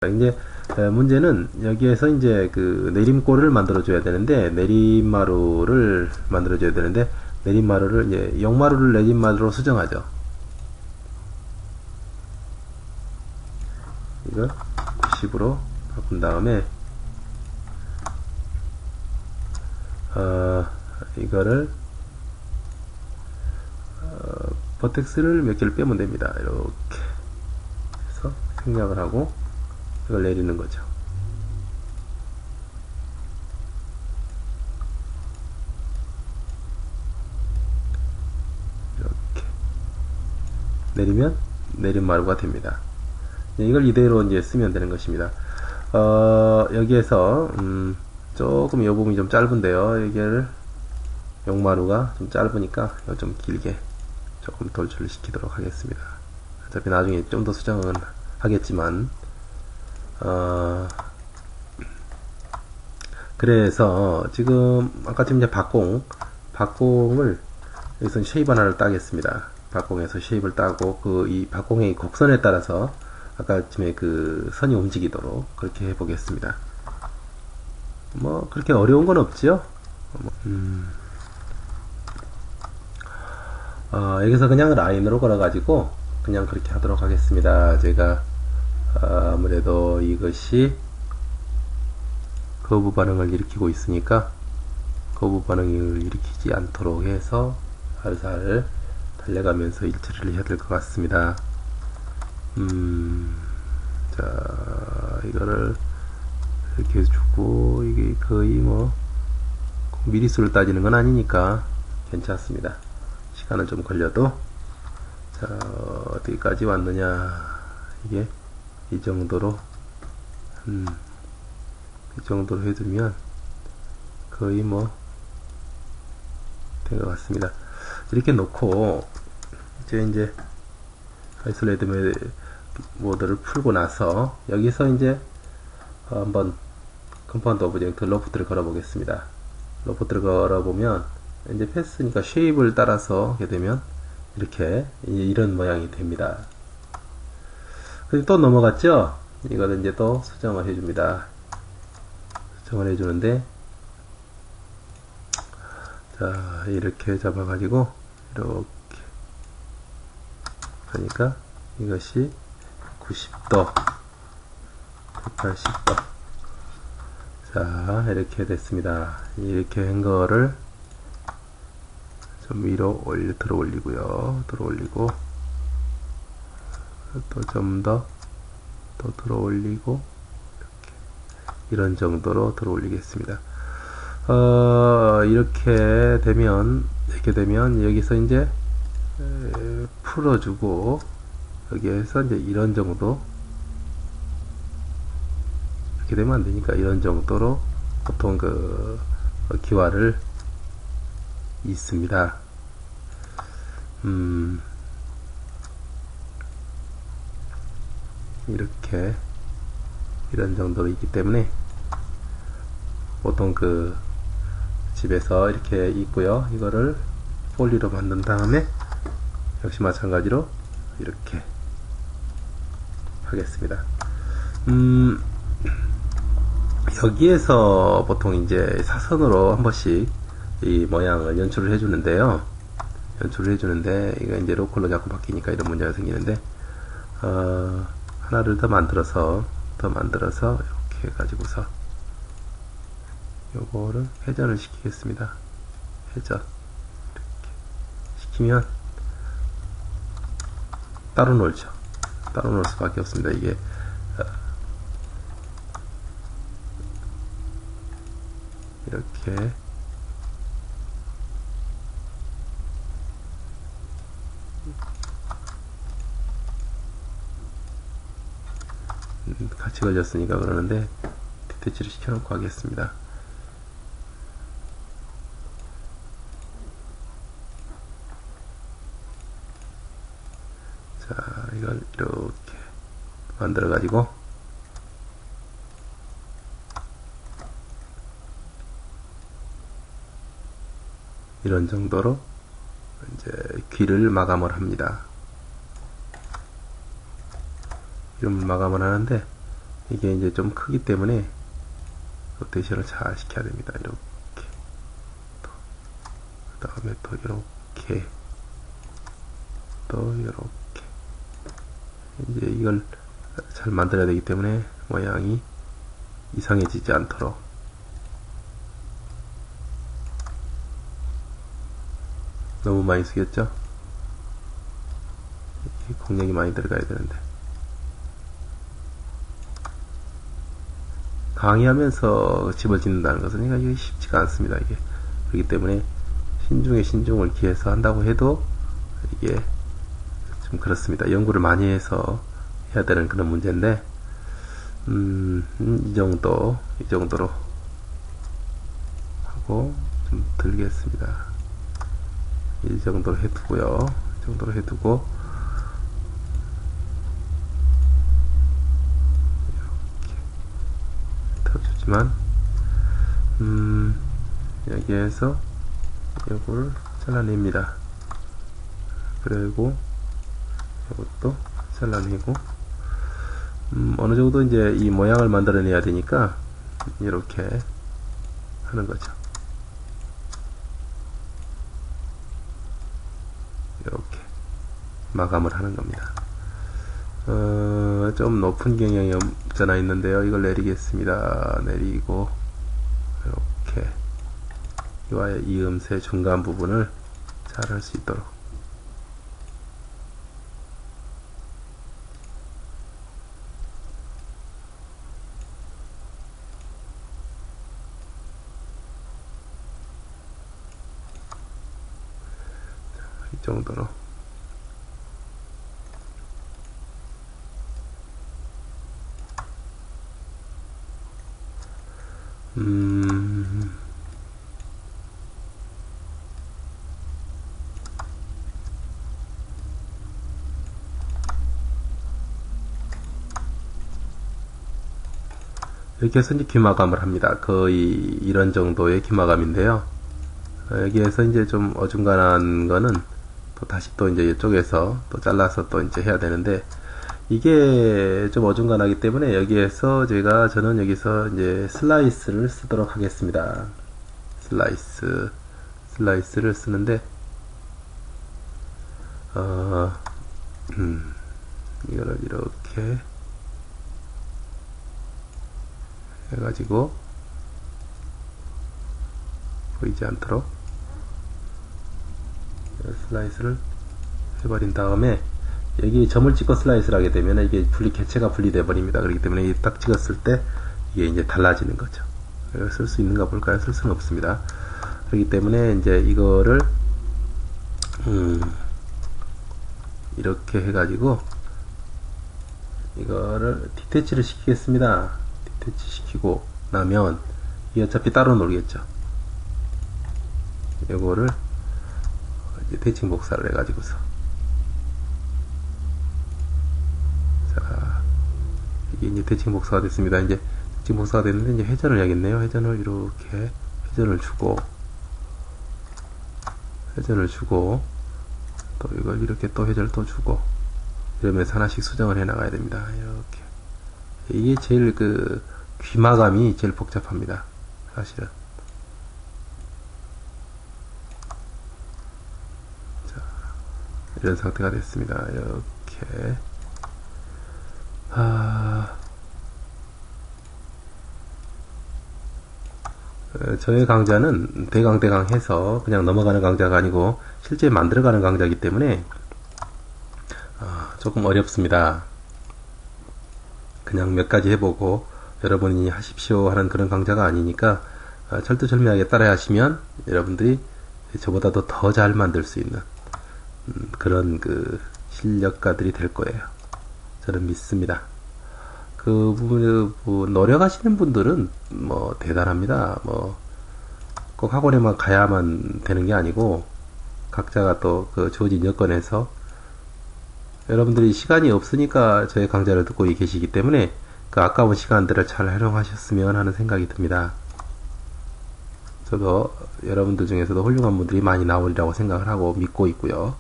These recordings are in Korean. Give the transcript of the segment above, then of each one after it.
이제 문제는 여기에서 이제 그 내림골을 만들어 줘야 되는데, 내림마루를 만들어 줘야 되는데, 내림마루를 이제 역마루를 내림마루로 수정하죠. 이걸 90으로 바꾼 다음에 이거를 버텍스를 몇 개를 빼면 됩니다. 이렇게 해서 생략을 하고 이걸 내리는 거죠. 이렇게 내리면 내림마루가 됩니다. 이걸 이대로 이제 쓰면 되는 것입니다. 여기에서 조금 이 부분이 좀 짧은데요. 여기를 역마루가 좀 짧으니까 좀 길게 조금 돌출을 시키도록 하겠습니다. 어차피 나중에 좀 더 수정은 하겠지만, 그래서 지금 아까 지금 이제 박공을 여기서 쉐입 하나를 따겠습니다. 박공에서 쉐입을 따고 이 박공의 곡선에 따라서 아까쯤에 그 선이 움직이도록 그렇게 해보겠습니다. 뭐 그렇게 어려운 건 없지요. 여기서 그냥 라인으로 걸어가지고 그냥 그렇게 하도록 하겠습니다. 제가 아무래도 이것이 거부 반응을 일으키고 있으니까 거부 반응을 일으키지 않도록 해서 살살 달려가면서 일처리를 해야 될 것 같습니다. 자, 이거를 이렇게 해주고, 이게 거의 뭐 미리수를 따지는 건 아니니까 괜찮습니다. 시간은 좀 걸려도. 자, 어디까지 왔느냐. 이게 이 정도로 이 정도로 해두면 거의 뭐 된 것 같습니다. 이렇게 놓고 이제 아이솔레이트 모드를 풀고 나서 여기서 이제 한번 컴파운드 오브젝트 로프트를 걸어 보겠습니다. 로프트를 걸어 보면 이제 패스니까 쉐입을 따라서 하게 되면 이렇게 이런 모양이 됩니다. 그리고 또 넘어갔죠? 이거는 이제 또 수정을 해줍니다. 수정을 해주는데, 자, 이렇게 잡아가지고 이렇게 하니까 이것이 90도, 180도. 자, 이렇게 됐습니다. 이렇게 한 거를 좀 위로 들어 올리고요. 들어 올리고, 또 좀 더 들어 올리고, 이런 정도로 들어 올리겠습니다. 이렇게 되면 여기서 이제 풀어주고, 여기에서 이제 이런 정도, 이렇게 되면 안 되니까 이런 정도로 보통 그 기와를 있습니다. 이렇게 이런 정도로 있기 때문에 보통 그 집에서 이렇게 있고요. 이거를 폴리로 만든 다음에 역시 마찬가지로 이렇게 하겠습니다. 여기에서 보통 이제 사선으로 한 번씩 이 모양을 연출을 해주는데요. 이거 이제 로컬로 자꾸 바뀌니까 이런 문제가 생기는데, 하나를 더 만들어서 이렇게 해가지고서 요거를 회전을 시키겠습니다. 회전 이렇게 시키면 따로 놀죠. 따로 놀 수밖에 없습니다. 이게 이렇게 같이 걸렸으니까 그러는데 디테치를 시켜놓고 하겠습니다. 자, 이걸 이렇게 만들어 가지고 이런 정도로 이제 귀를 마감을 합니다. 이런 마감을 하는데, 이게 이제 좀 크기 때문에 로테이션을 잘 시켜야 됩니다. 이렇게. 그 다음에 또 이렇게. 또 이렇게. 이제 이걸 잘 만들어야 되기 때문에 모양이 이상해지지 않도록. 너무 많이 쓰겠죠? 공력이 많이 들어가야 되는데. 강의하면서 집을 짓는다는 것은 이게 쉽지가 않습니다. 이게. 그렇기 때문에 신중에 신중을 기해서 한다고 해도 이게 좀 그렇습니다. 연구를 많이 해서 해야 되는 그런 문제인데, 이 정도로 하고 좀 들겠습니다. 이 정도로 해두고요. 이 정도로 해두고, 주지만 여기에서 이걸 잘라냅니다. 그리고 이것도 잘라내고 어느 정도 이제 이 모양을 만들어내야 되니까 이렇게 하는 거죠. 이렇게 마감을 하는 겁니다. 좀 높은 경향이 없잖아 있는데요. 이걸 내리겠습니다. 내리고 이렇게 이와 이음새 중간 부분을 잘 할 수 있도록. 이 정도로. 이렇게 해서 이제 귀마감을 합니다. 거의 이런 정도의 귀마감인데요. 여기에서 이제 좀 어중간한 거는 또 다시 또 이제 이쪽에서 또 잘라서 또 이제 해야 되는데, 이게 좀 어중간하기 때문에 여기에서 저는 여기서 이제 슬라이스를 쓰도록 하겠습니다. 슬라이스를 쓰는데, 이거를 이렇게 해가지고 보이지 않도록 슬라이스를 해버린 다음에, 여기 점을 찍고 슬라이스를 하게 되면 이게 개체가 분리돼 버립니다. 그렇기 때문에 딱 찍었을 때 이게 이제 달라지는 거죠. 쓸 수 있는가 볼까요? 쓸 수는 없습니다. 그렇기 때문에 이제 이거를 이렇게 해가지고 이거를 디태치를 시키겠습니다. 디태치 시키고 나면 이 어차피 따로 놀겠죠. 이거를 이제 대칭 복사를 해가지고서, 자, 이게 이제 대칭 복사가 됐습니다. 이제 대칭 복사가 됐는데 이제 회전을 해야겠네요. 회전을 이렇게 회전을 주고 또 이걸 이렇게 또 회전을 또 주고 이러면서 하나씩 수정을 해 나가야 됩니다. 이렇게. 이게 제일 귀마감이 제일 복잡합니다. 사실은. 자, 이런 상태가 됐습니다. 이렇게. 저의 강좌는 대강 해서 그냥 넘어가는 강좌가 아니고 실제 만들어가는 강좌이기 때문에 조금 어렵습니다. 그냥 몇 가지 해보고 여러분이 하십시오 하는 그런 강좌가 아니니까 철두철미하게 따라 하시면 여러분들이 저보다도 더 잘 만들 수 있는 그런 실력가들이 될 거예요. 저는 믿습니다. 그 부분을 노력하시는 분들은 뭐 대단합니다. 뭐 꼭 학원에만 가야만 되는 게 아니고 각자가 또 주어진 여건에서, 여러분들이 시간이 없으니까 저의 강좌를 듣고 계시기 때문에 그 아까운 시간들을 잘 활용하셨으면 하는 생각이 듭니다. 저도 여러분들 중에서도 훌륭한 분들이 많이 나오리라고 생각을 하고 믿고 있고요.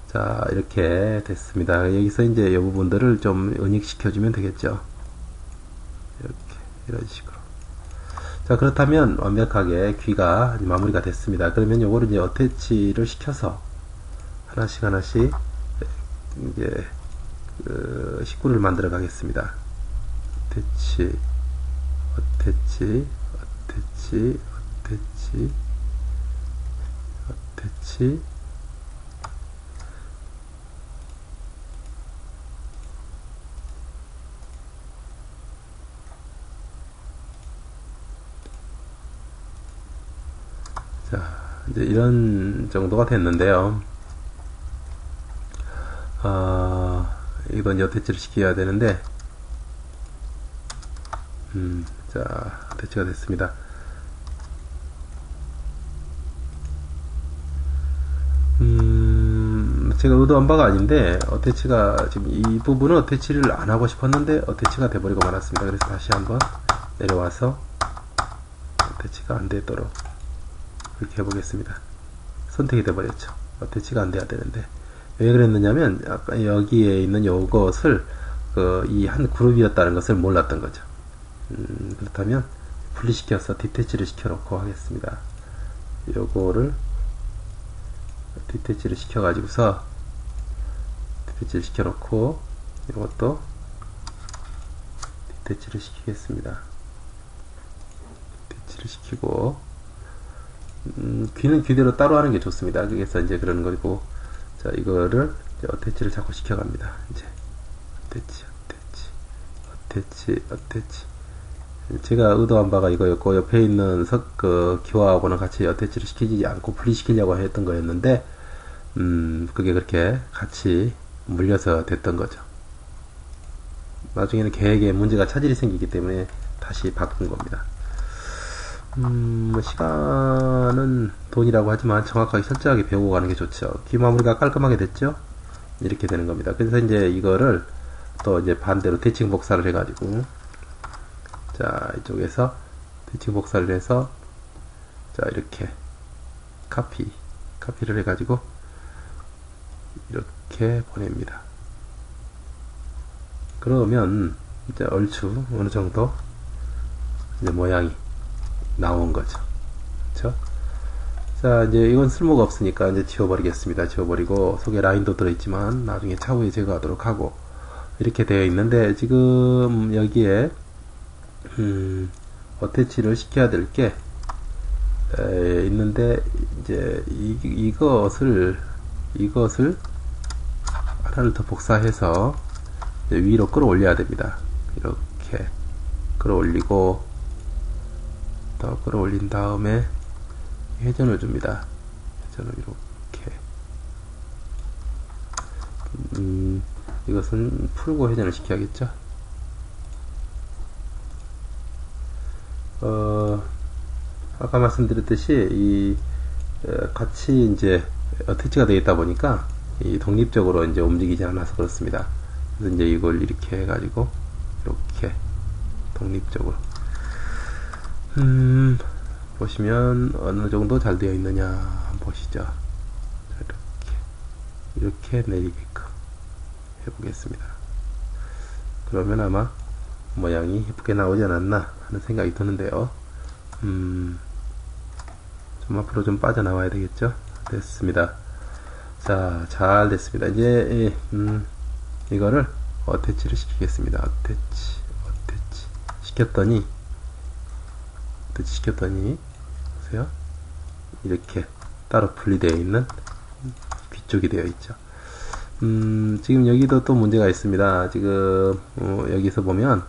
자, 이렇게 됐습니다. 여기서 이제 이 부분들을 좀 은익시켜주면 되겠죠. 이런 식으로. 자, 그렇다면 완벽하게 귀가 마무리가 됐습니다. 그러면 요거를 이제 어태치를 시켜서 하나씩 이제 식구를 만들어 가겠습니다. 어태치, 어태치, 어태치, 어태치, 어태치. 자, 이제 이런 정도가 됐는데요. 이건 어태치를 시켜야 되는데, 자, 어태치가 됐습니다. 제가 의도한 바가 아닌데, 어태치가, 지금 이 부분은 어태치를 안 하고 싶었는데, 어태치가 돼버리고 말았습니다. 그래서 다시 한번 내려와서, 어태치가 안 되도록, 이렇게 해보겠습니다. 선택이 돼버렸죠. 어태치가 안 돼야 되는데. 왜 그랬느냐면, 아까 여기에 있는 요것을, 이 한 그룹이었다는 것을 몰랐던 거죠. 그렇다면, 분리시켜서 디태치를 시켜놓고 하겠습니다. 요거를, 디태치를 시켜가지고서 디태치를 시켜놓고 이것도 디태치를 시키겠습니다. 디태치를 시키고 귀는 귀대로 따로 하는 게 좋습니다. 그래서 이제 그런 거고, 자, 이거를 이제 어태치를 자꾸 시켜갑니다. 이제 어태치, 어태치, 어태치, 어태치. 제가 의도한 바가 이거였고, 옆에 있는 기와하고는 같이 어태치를 시키지 않고 분리시키려고 했던 거였는데, 그게 그렇게 같이 물려서 됐던 거죠. 나중에는 계획에 문제가 차질이 생기기 때문에 다시 바꾼 겁니다. 시간은 돈이라고 하지만 정확하게 철저하게 배우고 가는 게 좋죠. 귀 마무리가 깔끔하게 됐죠? 이렇게 되는 겁니다. 그래서 이제 이거를 또 이제 반대로 대칭 복사를 해가지고, 자, 이쪽에서 대칭 복사를 해서, 자, 이렇게 카피를 해가지고 이렇게 보냅니다. 그러면 이제 얼추 어느 정도 이제 모양이 나온 거죠. 그렇죠? 자, 이제 이건 쓸모가 없으니까 이제 지워버리겠습니다. 지워버리고, 속에 라인도 들어있지만 나중에 차후에 제거하도록 하고, 이렇게 되어 있는데, 지금 여기에 어태치를 시켜야 될 게 있는데, 이제 이것을 하나를 더 복사해서 위로 끌어올려야 됩니다. 이렇게 끌어올리고, 더 끌어올린 다음에 회전을 줍니다. 회전을 이렇게. 이것은 풀고 회전을 시켜야겠죠. 아까 말씀드렸듯이 같이 이제 어태치가 되어 있다 보니까 독립적으로 이제 움직이지 않아서 그렇습니다. 그래서 이제 이걸 이렇게 해가지고 이렇게 독립적으로 보시면 어느 정도 잘 되어 있느냐 한번 보시죠. 이렇게 내리게끔 해보겠습니다. 그러면 아마 모양이 예쁘게 나오지 않았나 하는 생각이 드는데요. 좀 앞으로 좀 빠져나와야 되겠죠. 됐습니다. 자, 잘 됐습니다. 이제 이거를 어태치를 시키겠습니다. 어태치 시켰더니 보세요. 이렇게 따로 분리되어 있는 귀쪽이 되어 있죠. 지금 여기도 또 문제가 있습니다. 지금 여기서 보면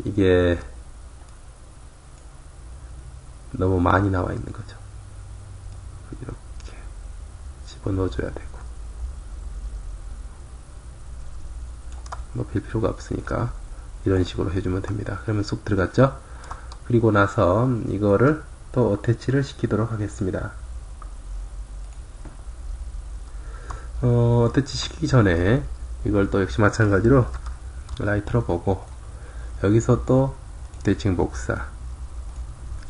이게 너무 많이 나와 있는 거죠. 이렇게 집어넣어줘야 되고, 높일 필요가 없으니까 이런 식으로 해주면 됩니다. 그러면 쑥 들어갔죠? 그리고 나서 이거를 또 어태치를 시키도록 하겠습니다. 어태치 시키기 전에 이걸 또 역시 마찬가지로 라이트로 보고, 여기서 또 대칭 복사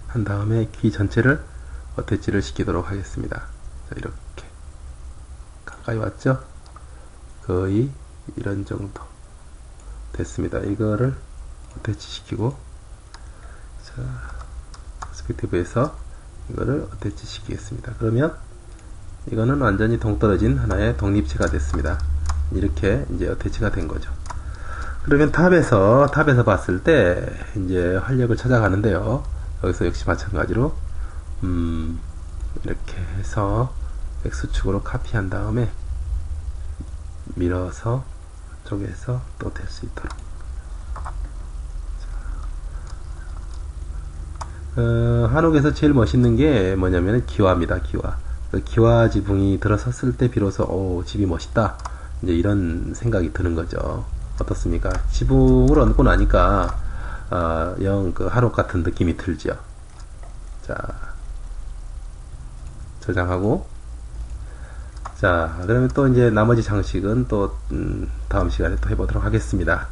한 다음에 귀 전체를 어태치를 시키도록 하겠습니다. 자, 이렇게 가까이 왔죠? 거의 이런 정도 됐습니다. 이거를 어태치 시키고, 퍼스펙티브에서 이거를 어태치 시키겠습니다. 그러면 이거는 완전히 동떨어진 하나의 독립체가 됐습니다. 이렇게 이제 어태치가 된 거죠. 그러면 탑에서 봤을 때 이제 활력을 찾아가는데요. 여기서 역시 마찬가지로 이렇게 해서 X축으로 카피한 다음에 밀어서 쪽에서 또 될 수 있도록. 한옥에서 제일 멋있는 게 뭐냐면 기와입니다. 기와. 그 기와 지붕이 들어섰을 때 비로소 집이 멋있다. 이제 이런 생각이 드는 거죠. 어떻습니까? 지붕을 얹고 나니까 영 그 한옥 같은 느낌이 들죠. 자, 저장하고. 자, 그러면 또 이제 나머지 장식은 또 다음 시간에 또 해보도록 하겠습니다.